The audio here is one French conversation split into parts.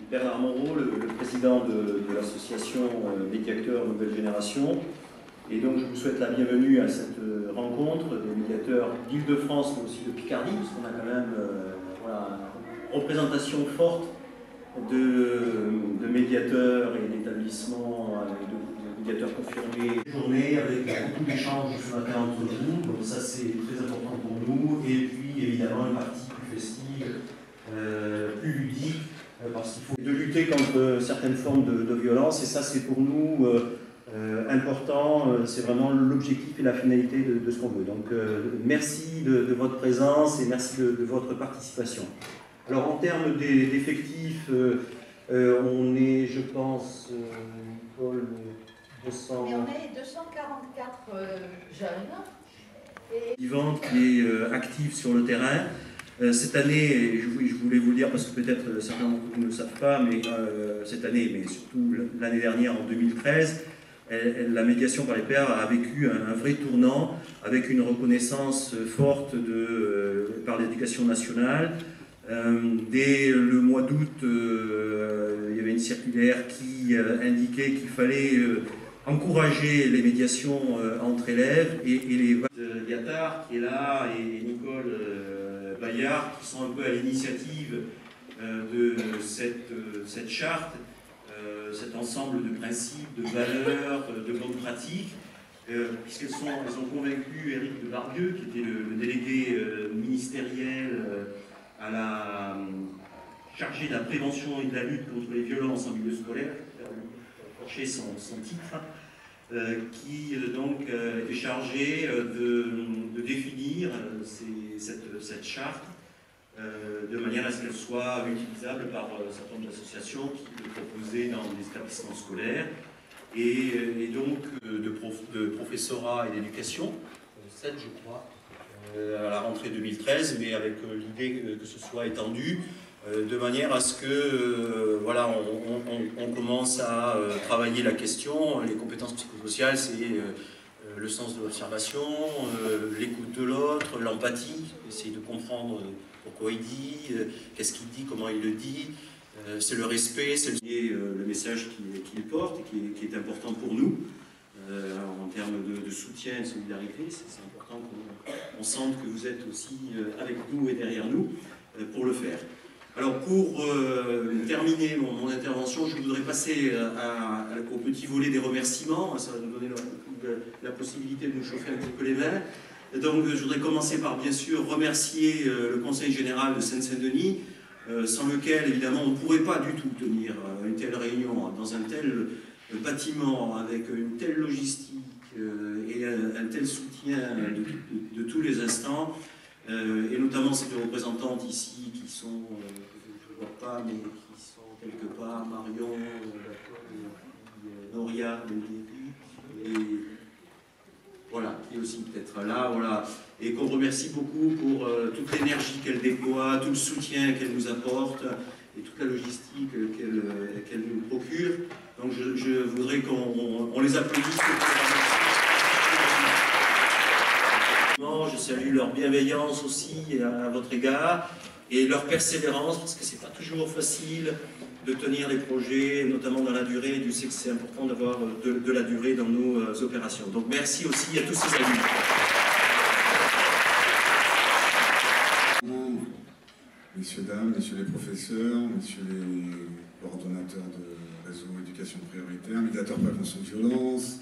Bernard Moreau, le président de l'association Médiateurs Nouvelle Génération. Et donc je vous souhaite la bienvenue à cette rencontre des médiateurs d'Île-de-France, mais aussi de Picardie, parce qu'on a quand même voilà, une représentation forte de médiateurs et d'établissements, de médiateurs confirmés. Journée avec beaucoup d'échanges ce matin entre vous, donc ça c'est très important pour nous. Et puis évidemment une partie plus festive, plus ludique, parce qu'il faut de lutter contre certaines formes de violence, et ça c'est pour nous important, c'est vraiment l'objectif et la finalité de ce qu'on veut. Donc merci de votre présence et merci de votre participation. Alors en termes d'effectifs, on est, je pense, Nicole, 200... Mais on est 244 jeunes. Et... Vivante qui est active sur le terrain. Cette année, je voulais vous le dire parce que peut-être certains d'entre vous ne le savent pas, mais cette année, mais surtout l'année dernière, en 2013, la médiation par les pairs a vécu un vrai tournant avec une reconnaissance forte par l'éducation nationale. Dès le mois d'août, il y avait une circulaire qui indiquait qu'il fallait encourager les médiations entre élèves et les Gattard qui est là et Nicole Bayard qui sont un peu à l'initiative de cette charte, cet ensemble de principes, de valeurs, de bonnes pratiques, puisqu'elles ont convaincu Éric de Barbieux, qui était le délégué ministériel chargé de la prévention et de la lutte contre les violences en milieu scolaire, chercher son titre, qui donc est chargé de définir cette charte de manière à ce qu'elle soit utilisable par un certain nombre d'associations qui le proposaient dans des établissements scolaires et donc de professorat et d'éducation, 7 je crois, à la rentrée 2013, mais avec l'idée que ce soit étendu, de manière à ce que voilà, on commence à travailler la question. Les compétences psychosociales, c'est le sens de l'observation, l'écoute de l'autre, l'empathie, essayer de comprendre pourquoi il dit, qu'est-ce qu'il dit, comment il le dit, c'est le respect, c'est le message qu'il porte et qui est important pour nous. En termes de soutien et de solidarité, c'est important qu'on sente que vous êtes aussi avec nous et derrière nous pour le faire. Alors pour terminer mon intervention, je voudrais passer au petit volet des remerciements. Ça va nous donner la possibilité de nous chauffer un petit peu les mains. Donc je voudrais commencer par bien sûr remercier le Conseil général de Seine-Saint-Denis, sans lequel évidemment on ne pourrait pas du tout tenir une telle réunion dans un tel bâtiment avec une telle logistique et un tel soutien de tous les instants, et notamment ces deux représentantes ici qui sont, je ne vois pas, mais qui sont quelque part, Marion, Noria, et voilà, qui est aussi peut-être là, voilà, et qu'on remercie beaucoup pour toute l'énergie qu'elle déploie, tout le soutien qu'elle nous apporte et toute la logistique qu'elle nous procure. Donc je voudrais qu'on les applaudisse. Je salue leur bienveillance aussi à votre égard et leur persévérance, parce que c'est pas toujours facile de tenir les projets, notamment dans la durée. Dieu sait que c'est important d'avoir de la durée dans nos opérations. Donc merci aussi à tous ces amis. Messieurs, dames, messieurs les professeurs, messieurs les coordonnateurs de réseau éducation prioritaire, médiateurs prévention de violence,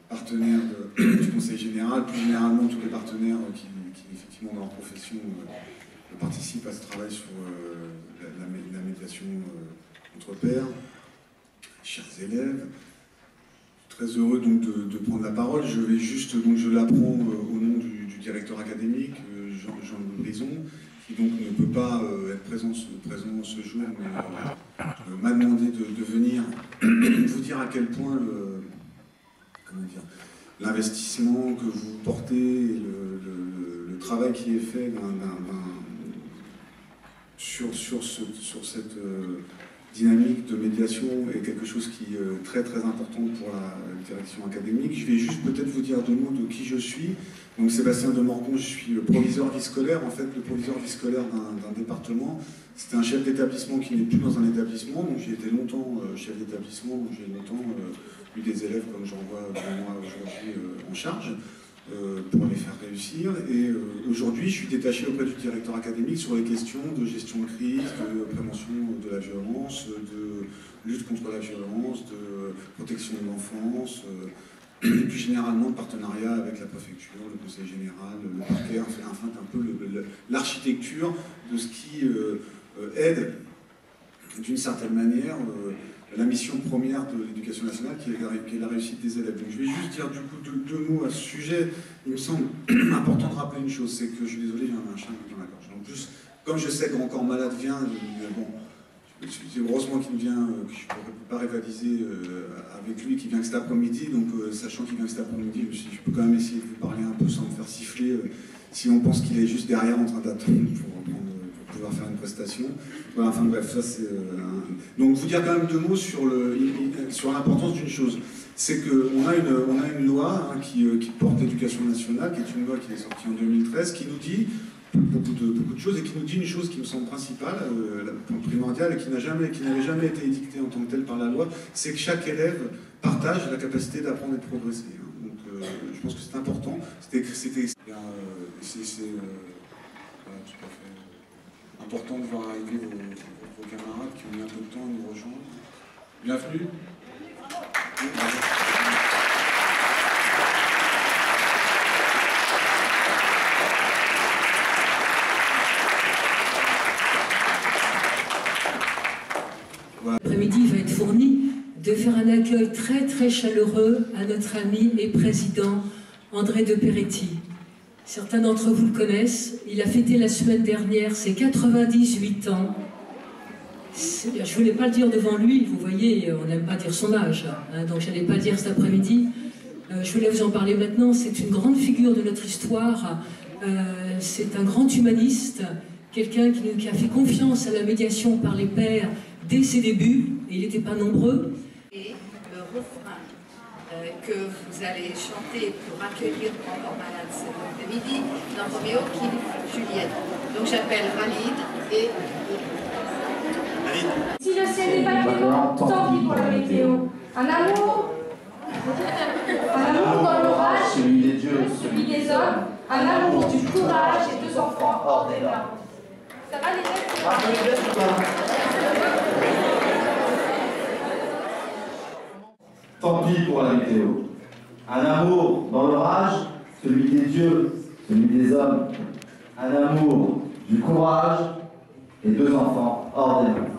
partenaires du Conseil général, plus généralement tous les partenaires qui effectivement dans leur profession participent à ce travail sur la médiation entre pairs, chers élèves. Très heureux donc de prendre la parole. Je vais juste, donc je l'apprends au nom du directeur académique, Jean Brison, qui donc ne peut pas être présent ce jour, mais m'a demandé de venir vous dire à quel point l'investissement que vous portez, le travail qui est fait sur cette dynamique de médiation est quelque chose qui est très très important pour la direction académique. Je vais juste peut-être vous dire 2 mots de qui je suis. Donc Sébastien de Morgon, je suis proviseur vie scolaire. En fait, le proviseur vie scolaire d'un département, c'est un chef d'établissement qui n'est plus dans un établissement. Donc j'ai été longtemps chef d'établissement, donc j'ai longtemps eu des élèves comme j'en vois moi aujourd'hui en charge pour les faire réussir. Et aujourd'hui, je suis détaché auprès du directeur académique sur les questions de gestion de crise, de prévention de la violence, de lutte contre la violence, de protection de l'enfance, et plus généralement de partenariat avec la préfecture, le conseil général, le parquet, enfin un peu l'architecture de ce qui aide d'une certaine manière la mission première de l'éducation nationale qui est la réussite des élèves. Donc je vais juste dire du coup 2 mots à ce sujet. Il me semble important de rappeler une chose, c'est que je suis désolé, j'ai un chien dans la gorge. En plus, comme je sais qu'encore malade vient, bon, c'est heureusement qu'il vient, que je ne peux pas rivaliser avec lui, qui vient que cet après-midi, donc sachant qu'il vient que cet après-midi, je peux quand même essayer de vous parler un peu sans me faire siffler, si on pense qu'il est juste derrière en train d'attendre pour pouvoir faire une prestation. Voilà, enfin bref, ça c'est... Donc vous dire quand même 2 mots sur l'importance d'une chose. C'est qu'on a une loi qui porte l'éducation nationale, qui est une loi qui est sortie en 2013, qui nous dit beaucoup de choses et qui nous dit une chose qui me semble principale, primordiale, et qui n'avait jamais été édictée en tant que telle par la loi, c'est que chaque élève partage la capacité d'apprendre et de progresser. Donc je pense que c'est important. C'est important de voir arriver vos camarades qui ont mis un peu de temps à nous rejoindre. Bienvenue. L'après-midi va être fourni de faire un accueil très très chaleureux à notre ami et président André de Peretti. Certains d'entre vous le connaissent, il a fêté la semaine dernière ses 98 ans. Je ne voulais pas le dire devant lui, vous voyez, on n'aime pas dire son âge, hein, donc je n'allais pas le dire cet après-midi. Je voulais vous en parler maintenant, c'est une grande figure de notre histoire, c'est un grand humaniste, quelqu'un qui a fait confiance à la médiation par les pairs dès ses débuts, et il n'était pas nombreux. Et le refrain que vous allez chanter pour accueillir Encore malade cet après-midi dans Roméo qui Juliette. Donc j'appelle Valide et... Si le ciel n'est pas clément, tant pis pour la météo. Un amour dans l'orage, celui des dieux, celui des hommes, un amour du courage et 2 enfants hors des normes. Ça va les élèves? Tant pis pour la météo. Un amour dans l'orage, celui des dieux, celui des hommes. Un amour du courage et 2 enfants hors des normes.